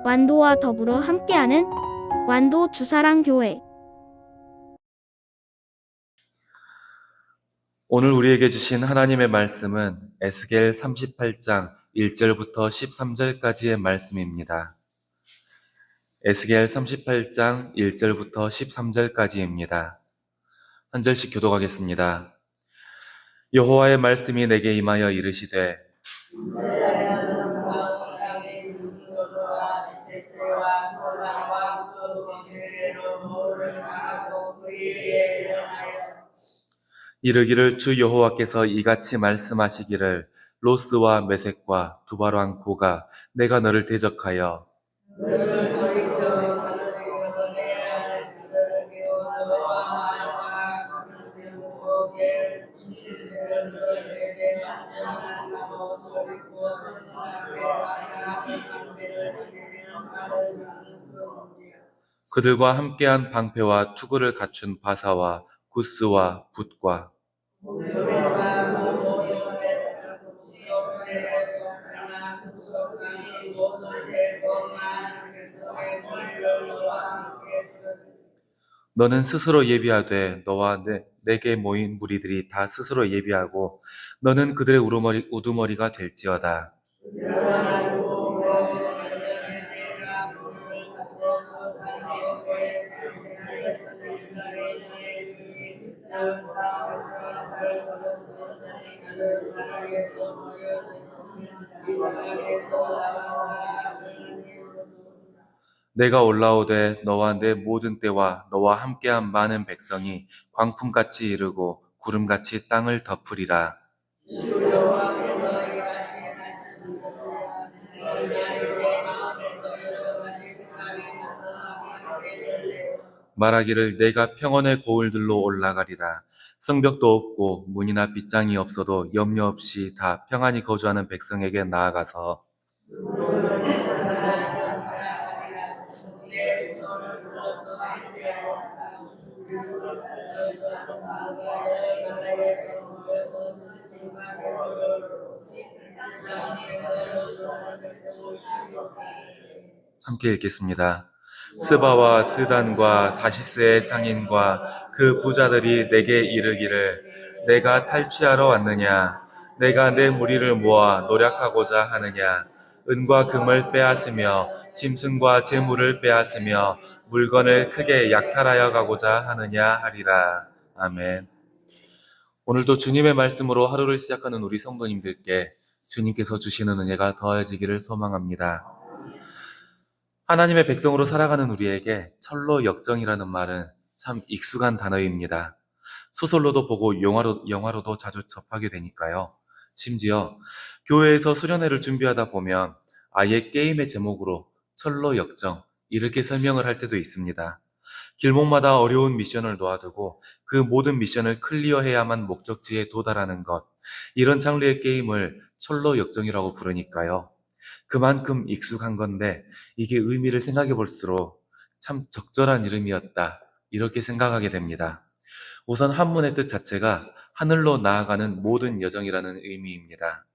완도와 더불어 함께하는 완도 주사랑교회. 오늘 우리에게 주신 하나님의 말씀은 에스겔 38장 1절부터 13절까지의 말씀입니다. 에스겔 38장 1절부터 13절까지입니다. 한 절씩 교독하겠습니다. 여호와의 말씀이 내게 임하여 이르시되 이르기를 주 여호와께서 이같이 말씀하시기를 로스와 메섹과 두바랑 고가 내가 너를 대적하여 그들과 함께한 방패와 투구를 갖춘 바사와 구스와 붓과 너는 스스로 예비하되 너와 내게 모인 무리들이 다 스스로 예비하고 너는 그들의 우두머리가 될지어다. 내가 올라오되 너와 내 모든 때와 너와 함께한 많은 백성이 광풍같이 이르고 구름같이 땅을 덮으리라. 말하기를 내가 평원의 고을들로 올라가리라. 성벽도 없고 문이나 빗장이 없어도 염려 없이 다 평안히 거주하는 백성에게 나아가서 함께 읽겠습니다. 스바와 드단과 다시스의 상인과 그 부자들이 내게 이르기를 내가 탈취하러 왔느냐? 내가 내 무리를 모아 노력하고자 하느냐? 은과 금을 빼앗으며 짐승과 재물을 빼앗으며 물건을 크게 약탈하여 가고자 하느냐 하리라. 아멘. 오늘도 주님의 말씀으로 하루를 시작하는 우리 성도님들께 주님께서 주시는 은혜가 더해지기를 소망합니다. 하나님의 백성으로 살아가는 우리에게 철로 역정이라는 말은 참 익숙한 단어입니다. 소설로도 보고 영화로도 자주 접하게 되니까요. 심지어 교회에서 수련회를 준비하다 보면 아예 게임의 제목으로 철로 역정 이렇게 설명을 할 때도 있습니다. 길목마다 어려운 미션을 놓아두고 그 모든 미션을 클리어해야만 목적지에 도달하는 것, 이런 장르의 게임을 철로 역정이라고 부르니까요. 그만큼 익숙한 건데 이게 의미를 생각해 볼수록 참 적절한 이름이었다, 이렇게 생각하게 됩니다. 우선 한문의 뜻 자체가 하늘로 나아가는 모든 여정이라는 의미입니다.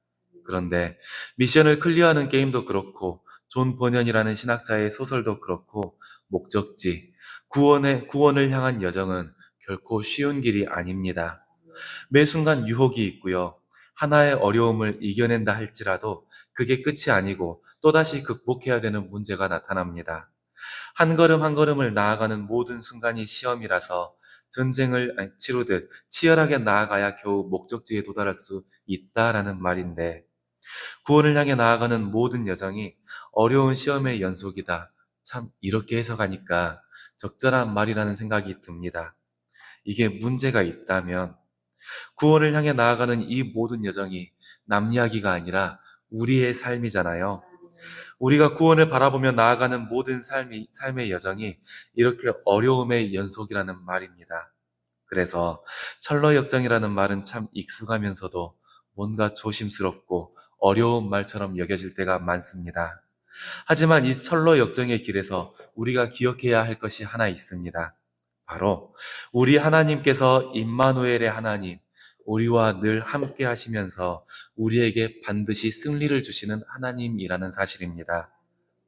그런데 미션을 클리어하는 게임도 그렇고 존 버년이라는 신학자의 소설도 그렇고 목적지, 구원을 향한 여정은 결코 쉬운 길이 아닙니다. 매 순간 유혹이 있고요. 하나의 어려움을 이겨낸다 할지라도 그게 끝이 아니고 또다시 극복해야 되는 문제가 나타납니다. 한 걸음 한 걸음을 나아가는 모든 순간이 시험이라서 전쟁을 치르듯 치열하게 나아가야 겨우 목적지에 도달할 수 있다라는 말인데, 구원을 향해 나아가는 모든 여정이 어려운 시험의 연속이다. 참 이렇게 해석하니까 적절한 말이라는 생각이 듭니다. 이게 문제가 있다면 구원을 향해 나아가는 이 모든 여정이 남 이야기가 아니라 우리의 삶이잖아요. 우리가 구원을 바라보며 나아가는 모든 삶의 여정이 이렇게 어려움의 연속이라는 말입니다. 그래서 철로 역정이라는 말은 참 익숙하면서도 뭔가 조심스럽고 어려운 말처럼 여겨질 때가 많습니다. 하지만 이 철로 역정의 길에서 우리가 기억해야 할 것이 하나 있습니다. 바로 우리 하나님께서 임마누엘의 하나님, 우리와 늘 함께 하시면서 우리에게 반드시 승리를 주시는 하나님이라는 사실입니다.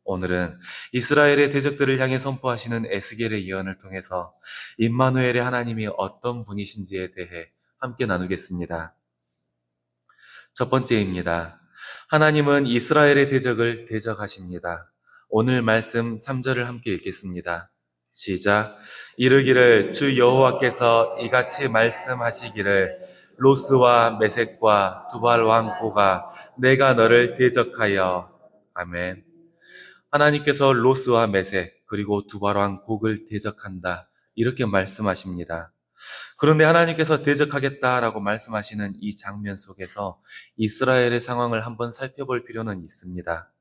오늘은 이스라엘의 대적들을 향해 선포하시는 에스겔의 예언을 통해서 임마누엘의 하나님이 어떤 분이신지에 대해 함께 나누겠습니다. 첫 번째입니다. 하나님은 이스라엘의 대적을 대적하십니다. 오늘 말씀 3절을 함께 읽겠습니다. 시작. 이르기를 주 여호와께서 이같이 말씀하시기를 로스와 메섹과 두발 왕고가 내가 너를 대적하여. 아멘. 하나님께서 로스와 메섹 그리고 두발 왕국을 대적한다. 이렇게 말씀하십니다. 그런데 하나님께서 대적하겠다라고 말씀하시는 이 장면 속에서 이스라엘의 상황을 한번 살펴볼 필요는 있습니다.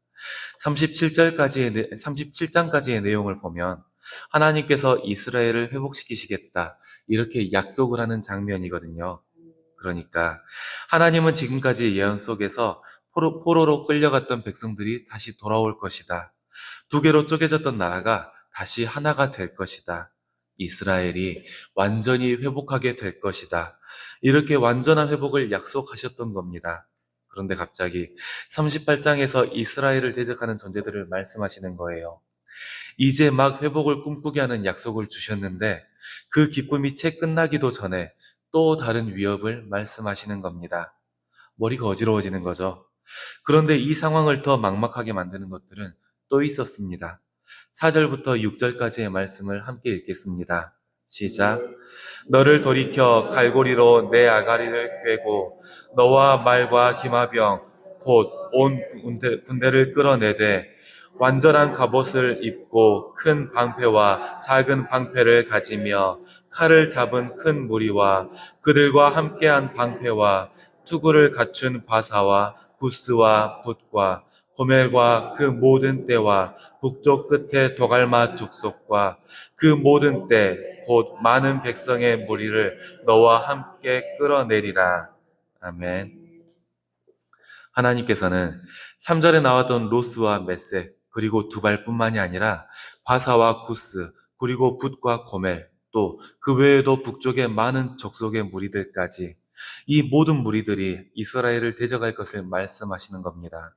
37장까지의 내용을 보면 하나님께서 이스라엘을 회복시키시겠다 이렇게 약속을 하는 장면이거든요. 그러니까 하나님은 지금까지 예언 속에서 포로로 끌려갔던 백성들이 다시 돌아올 것이다. 두 개로 쪼개졌던 나라가 다시 하나가 될 것이다. 이스라엘이 완전히 회복하게 될 것이다. 이렇게 완전한 회복을 약속하셨던 겁니다. 그런데 갑자기 38장에서 이스라엘을 대적하는 존재들을 말씀하시는 거예요. 이제 막 회복을 꿈꾸게 하는 약속을 주셨는데 그 기쁨이 채 끝나기도 전에 또 다른 위협을 말씀하시는 겁니다. 머리가 어지러워지는 거죠. 그런데 이 상황을 더 막막하게 만드는 것들은 또 있었습니다. 4절부터 6절까지의 말씀을 함께 읽겠습니다. 시작. 너를 돌이켜 갈고리로 내 아가리를 꿰고 너와 말과 기마병 곧 온 군대를 끌어내되 완전한 갑옷을 입고 큰 방패와 작은 방패를 가지며 칼을 잡은 큰 무리와 그들과 함께한 방패와 투구를 갖춘 바사와 구스와 붓과 고멜과 그 모든 떼와 북쪽 끝에 도갈마 족속과 그 모든 때 곧 많은 백성의 무리를 너와 함께 끌어내리라. 아멘. 하나님께서는 3절에 나왔던 로스와 메섹 그리고 두발뿐만이 아니라 바사와 구스 그리고 붓과 고멜 또 그 외에도 북쪽의 많은 족속의 무리들까지 이 모든 무리들이 이스라엘을 대적할 것을 말씀하시는 겁니다.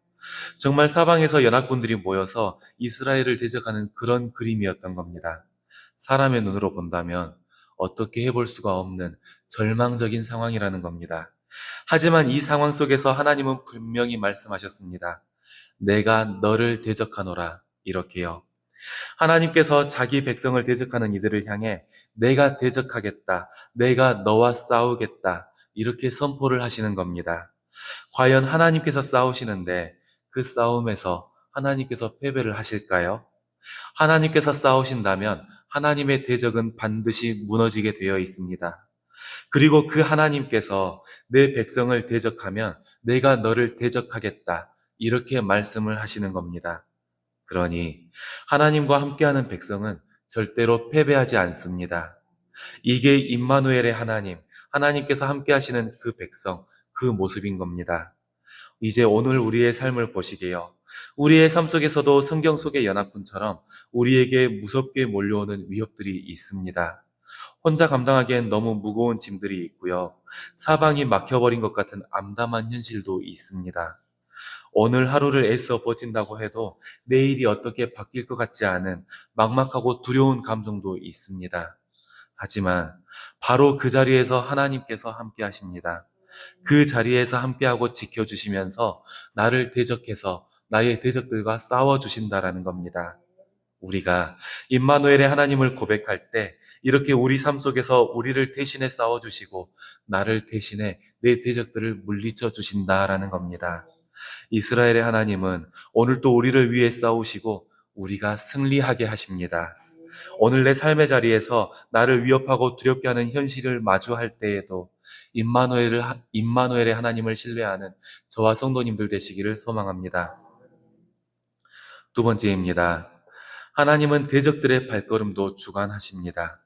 정말 사방에서 연합군들이 모여서 이스라엘을 대적하는 그런 그림이었던 겁니다. 사람의 눈으로 본다면 어떻게 해볼 수가 없는 절망적인 상황이라는 겁니다. 하지만 이 상황 속에서 하나님은 분명히 말씀하셨습니다. 내가 너를 대적하노라. 이렇게요. 하나님께서 자기 백성을 대적하는 이들을 향해 내가 대적하겠다. 내가 너와 싸우겠다. 이렇게 선포를 하시는 겁니다. 과연 하나님께서 싸우시는데 그 싸움에서 하나님께서 패배를 하실까요? 하나님께서 싸우신다면 하나님의 대적은 반드시 무너지게 되어 있습니다. 그리고 그 하나님께서 내 백성을 대적하면 내가 너를 대적하겠다. 이렇게 말씀을 하시는 겁니다. 그러니 하나님과 함께하는 백성은 절대로 패배하지 않습니다. 이게 임마누엘의 하나님, 하나님께서 함께하시는 그 백성, 그 모습인 겁니다. 이제 오늘 우리의 삶을 보시게요. 우리의 삶 속에서도 성경 속의 연합군처럼 우리에게 무섭게 몰려오는 위협들이 있습니다. 혼자 감당하기엔 너무 무거운 짐들이 있고요. 사방이 막혀버린 것 같은 암담한 현실도 있습니다. 오늘 하루를 애써 버틴다고 해도 내일이 어떻게 바뀔 것 같지 않은 막막하고 두려운 감정도 있습니다. 하지만 바로 그 자리에서 하나님께서 함께 하십니다. 그 자리에서 함께하고 지켜주시면서 나를 대적해서 나의 대적들과 싸워주신다라는 겁니다. 우리가 임마누엘의 하나님을 고백할 때 이렇게 우리 삶 속에서 우리를 대신해 싸워주시고 나를 대신해 내 대적들을 물리쳐 주신다라는 겁니다. 이스라엘의 하나님은 오늘 또 우리를 위해 싸우시고 우리가 승리하게 하십니다. 오늘 내 삶의 자리에서 나를 위협하고 두렵게 하는 현실을 마주할 때에도 임마누엘의 하나님을 신뢰하는 저와 성도님들 되시기를 소망합니다. 두 번째입니다. 하나님은 대적들의 발걸음도 주관하십니다.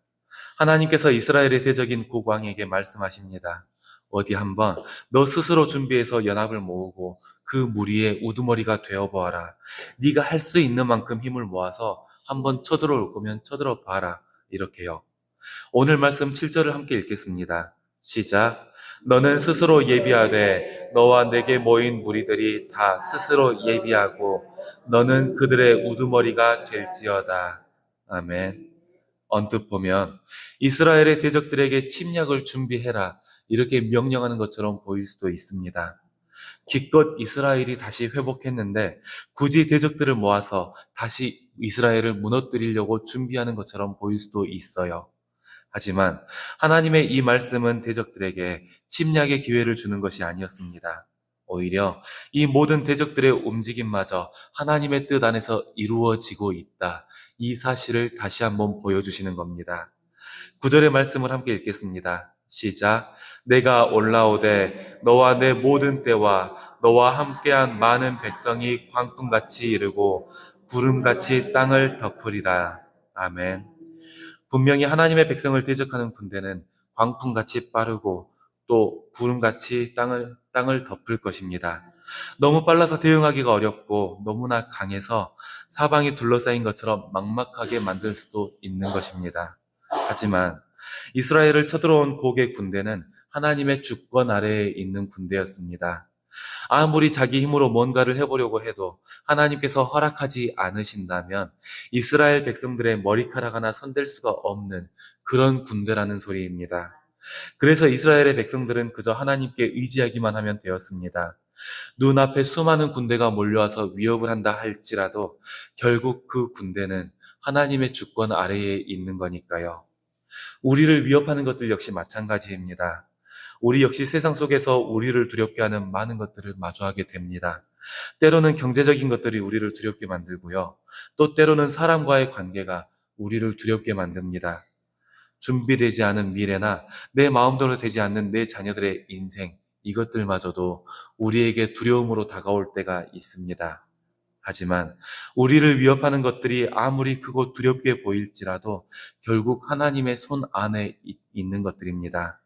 하나님께서 이스라엘의 대적인 그 왕에게 말씀하십니다. 어디 한번 너 스스로 준비해서 연합을 모으고 그 무리의 우두머리가 되어보아라. 네가 할 수 있는 만큼 힘을 모아서 한번 쳐들어올 거면 쳐들어 봐라. 이렇게요. 오늘 말씀 7절을 함께 읽겠습니다. 시작. 너는 스스로 예비하되 너와 내게 모인 무리들이 다 스스로 예비하고 너는 그들의 우두머리가 될지어다. 아멘. 언뜻 보면 이스라엘의 대적들에게 침략을 준비해라 이렇게 명령하는 것처럼 보일 수도 있습니다. 기껏 이스라엘이 다시 회복했는데 굳이 대적들을 모아서 다시 이스라엘을 무너뜨리려고 준비하는 것처럼 보일 수도 있어요. 하지만 하나님의 이 말씀은 대적들에게 침략의 기회를 주는 것이 아니었습니다. 오히려 이 모든 대적들의 움직임마저 하나님의 뜻 안에서 이루어지고 있다. 이 사실을 다시 한번 보여주시는 겁니다. 9절의 말씀을 함께 읽겠습니다. 시작. 내가 올라오되 너와 내 모든 때와 너와 함께한 많은 백성이 광풍같이 이르고 구름같이 땅을 덮으리라. 아멘. 분명히 하나님의 백성을 대적하는 군대는 광풍같이 빠르고 또 구름같이 땅을 덮을 것입니다. 너무 빨라서 대응하기가 어렵고 너무나 강해서 사방이 둘러싸인 것처럼 막막하게 만들 수도 있는 것입니다. 하지만 이스라엘을 쳐들어온 곡의 군대는 하나님의 주권 아래에 있는 군대였습니다. 아무리 자기 힘으로 뭔가를 해보려고 해도 하나님께서 허락하지 않으신다면 이스라엘 백성들의 머리카락 하나 손댈 수가 없는 그런 군대라는 소리입니다. 그래서 이스라엘의 백성들은 그저 하나님께 의지하기만 하면 되었습니다. 눈앞에 수많은 군대가 몰려와서 위협을 한다 할지라도 결국 그 군대는 하나님의 주권 아래에 있는 거니까요. 우리를 위협하는 것들 역시 마찬가지입니다. 우리 역시 세상 속에서 우리를 두렵게 하는 많은 것들을 마주하게 됩니다. 때로는 경제적인 것들이 우리를 두렵게 만들고요. 또 때로는 사람과의 관계가 우리를 두렵게 만듭니다. 준비되지 않은 미래나 내 마음대로 되지 않는 내 자녀들의 인생, 이것들마저도 우리에게 두려움으로 다가올 때가 있습니다. 하지만 우리를 위협하는 것들이 아무리 크고 두렵게 보일지라도 결국 하나님의 손 안에 있는 것들입니다.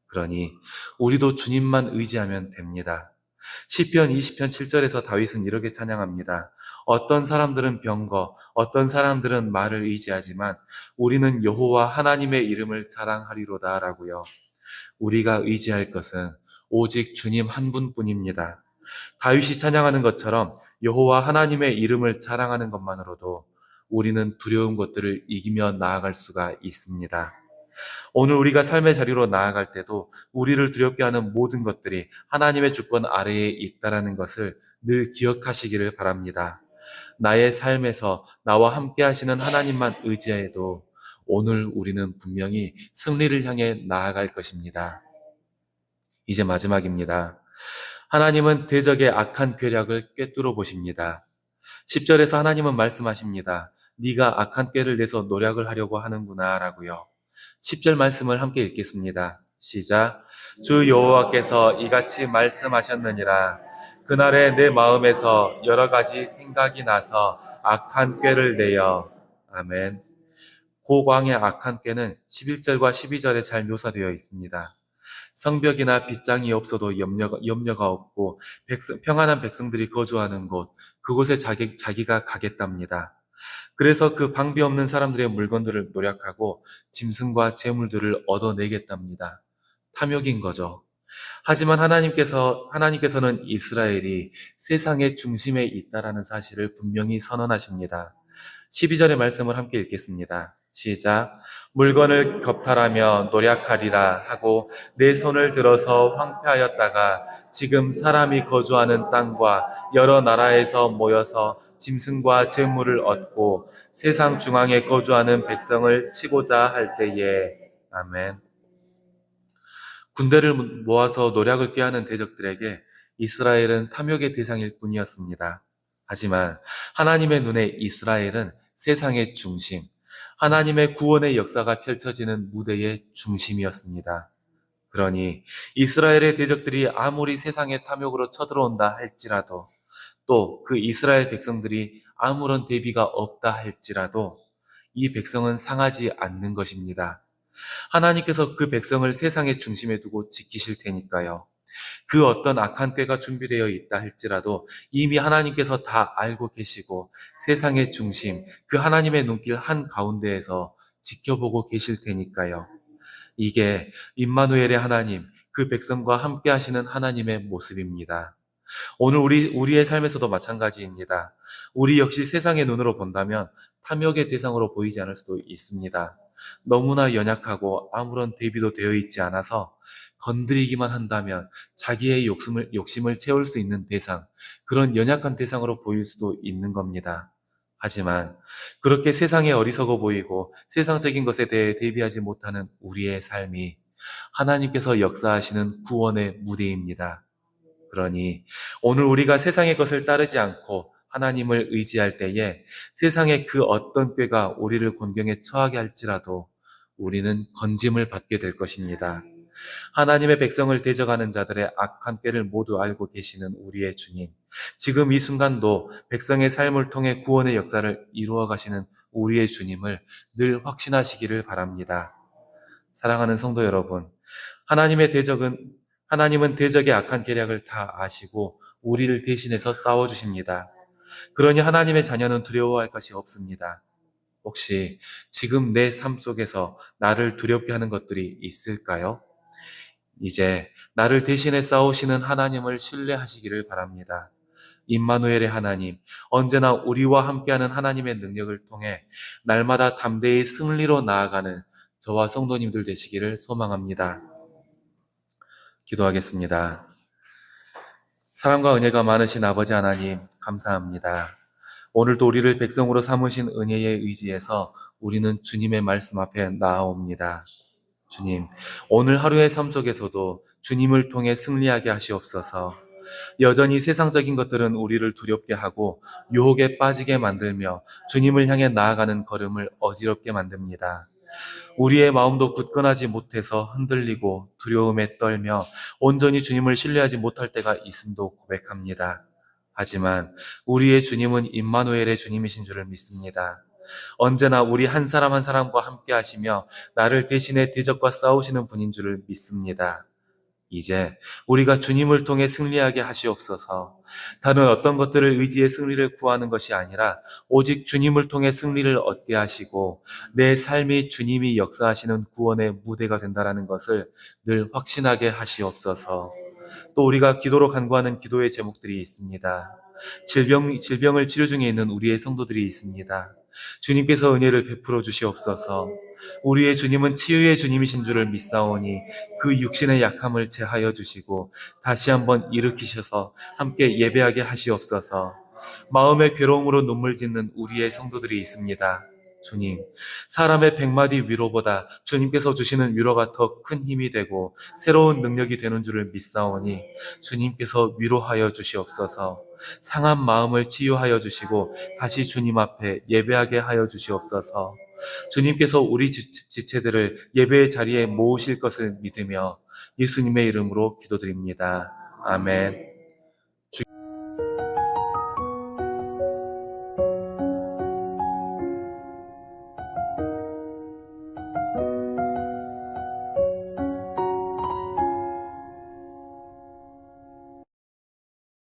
그러니 우리도 주님만 의지하면 됩니다. 시편 20편 7절에서 다윗은 이렇게 찬양합니다. 어떤 사람들은 병거, 어떤 사람들은 말을 의지하지만 우리는 여호와 하나님의 이름을 자랑하리로다라고요. 우리가 의지할 것은 오직 주님 한 분뿐입니다. 다윗이 찬양하는 것처럼 여호와 하나님의 이름을 자랑하는 것만으로도 우리는 두려운 것들을 이기며 나아갈 수가 있습니다. 오늘 우리가 삶의 자리로 나아갈 때도 우리를 두렵게 하는 모든 것들이 하나님의 주권 아래에 있다는 것을 늘 기억하시기를 바랍니다. 나의 삶에서 나와 함께 하시는 하나님만 의지해도 오늘 우리는 분명히 승리를 향해 나아갈 것입니다. 이제 마지막입니다. 하나님은 대적의 악한 괴략을 꿰뚫어 보십니다. 10절에서 하나님은 말씀하십니다. 네가 악한 꾀를 내서 노력을 하려고 하는구나 라고요. 10절 말씀을 함께 읽겠습니다. 시작. 주 여호와께서 이같이 말씀하셨느니라. 그날에 내 마음에서 여러 가지 생각이 나서 악한 꾀를 내어. 아멘. 고광의 악한 꾀는 11절과 12절에 잘 묘사되어 있습니다. 성벽이나 빗장이 없어도 염려가 없고 평안한 백성들이 거주하는 곳, 그곳에 자기가 가겠답니다. 그래서 그 방비 없는 사람들의 물건들을 노력하고 짐승과 재물들을 얻어내겠답니다. 탐욕인 거죠. 하지만 하나님께서는 이스라엘이 세상의 중심에 있다라는 사실을 분명히 선언하십니다. 12절의 말씀을 함께 읽겠습니다. 시작. 물건을 겁탈하며 노력하리라 하고 내 손을 들어서 황폐하였다가 지금 사람이 거주하는 땅과 여러 나라에서 모여서 짐승과 재물을 얻고 세상 중앙에 거주하는 백성을 치고자 할 때에. 아멘. 군대를 모아서 노략을 꾀하는 대적들에게 이스라엘은 탐욕의 대상일 뿐이었습니다. 하지만 하나님의 눈에 이스라엘은 세상의 중심, 하나님의 구원의 역사가 펼쳐지는 무대의 중심이었습니다. 그러니 이스라엘의 대적들이 아무리 세상의 탐욕으로 쳐들어온다 할지라도 또 그 이스라엘 백성들이 아무런 대비가 없다 할지라도 이 백성은 상하지 않는 것입니다. 하나님께서 그 백성을 세상의 중심에 두고 지키실 테니까요. 그 어떤 악한 꾀가 준비되어 있다 할지라도 이미 하나님께서 다 알고 계시고 세상의 중심, 그 하나님의 눈길 한가운데에서 지켜보고 계실 테니까요. 이게 임마누엘의 하나님, 그 백성과 함께 하시는 하나님의 모습입니다. 오늘 우리의 삶에서도 마찬가지입니다. 우리 역시 세상의 눈으로 본다면 탐욕의 대상으로 보이지 않을 수도 있습니다. 너무나 연약하고 아무런 대비도 되어 있지 않아서 건드리기만 한다면 자기의 욕심을 채울 수 있는 대상, 그런 연약한 대상으로 보일 수도 있는 겁니다. 하지만 그렇게 세상에 어리석어 보이고 세상적인 것에 대해 대비하지 못하는 우리의 삶이 하나님께서 역사하시는 구원의 무대입니다. 그러니 오늘 우리가 세상의 것을 따르지 않고 하나님을 의지할 때에 세상의 그 어떤 꾀가 우리를 곤경에 처하게 할지라도 우리는 건짐을 받게 될 것입니다. 하나님의 백성을 대적하는 자들의 악한 꾀를 모두 알고 계시는 우리의 주님, 지금 이 순간도 백성의 삶을 통해 구원의 역사를 이루어 가시는 우리의 주님을 늘 확신하시기를 바랍니다. 사랑하는 성도 여러분, 하나님은 대적의 악한 계략을 다 아시고 우리를 대신해서 싸워주십니다. 그러니 하나님의 자녀는 두려워할 것이 없습니다. 혹시 지금 내 삶 속에서 나를 두렵게 하는 것들이 있을까요? 이제 나를 대신해 싸우시는 하나님을 신뢰하시기를 바랍니다. 임마누엘의 하나님, 언제나 우리와 함께하는 하나님의 능력을 통해 날마다 담대히 승리로 나아가는 저와 성도님들 되시기를 소망합니다. 기도하겠습니다. 사랑과 은혜가 많으신 아버지 하나님, 감사합니다. 오늘도 우리를 백성으로 삼으신 은혜에 의지해서 우리는 주님의 말씀 앞에 나아옵니다. 주님, 오늘 하루의 삶 속에서도 주님을 통해 승리하게 하시옵소서. 여전히 세상적인 것들은 우리를 두렵게 하고 유혹에 빠지게 만들며 주님을 향해 나아가는 걸음을 어지럽게 만듭니다. 우리의 마음도 굳건하지 못해서 흔들리고 두려움에 떨며 온전히 주님을 신뢰하지 못할 때가 있음도 고백합니다. 하지만 우리의 주님은 임마누엘의 주님이신 줄을 믿습니다. 언제나 우리 한 사람 한 사람과 함께 하시며 나를 대신해 대적과 싸우시는 분인 줄을 믿습니다. 이제 우리가 주님을 통해 승리하게 하시옵소서. 다른 어떤 것들을 의지해 승리를 구하는 것이 아니라 오직 주님을 통해 승리를 얻게 하시고 내 삶이 주님이 역사하시는 구원의 무대가 된다는 것을 늘 확신하게 하시옵소서. 또 우리가 기도로 간구하는 기도의 제목들이 있습니다. 질병을 치료 중에 있는 우리의 성도들이 있습니다. 주님께서 은혜를 베풀어 주시옵소서. 우리의 주님은 치유의 주님이신 줄을 믿사오니 그 육신의 약함을 제하여 주시고 다시 한번 일으키셔서 함께 예배하게 하시옵소서. 마음의 괴로움으로 눈물 짓는 우리의 성도들이 있습니다. 주님, 사람의 100마디 위로보다 주님께서 주시는 위로가 더 큰 힘이 되고 새로운 능력이 되는 줄을 믿사오니 주님께서 위로하여 주시옵소서. 상한 마음을 치유하여 주시고 다시 주님 앞에 예배하게 하여 주시옵소서. 주님께서 우리 지체들을 예배의 자리에 모으실 것을 믿으며 예수님의 이름으로 기도드립니다. 아멘.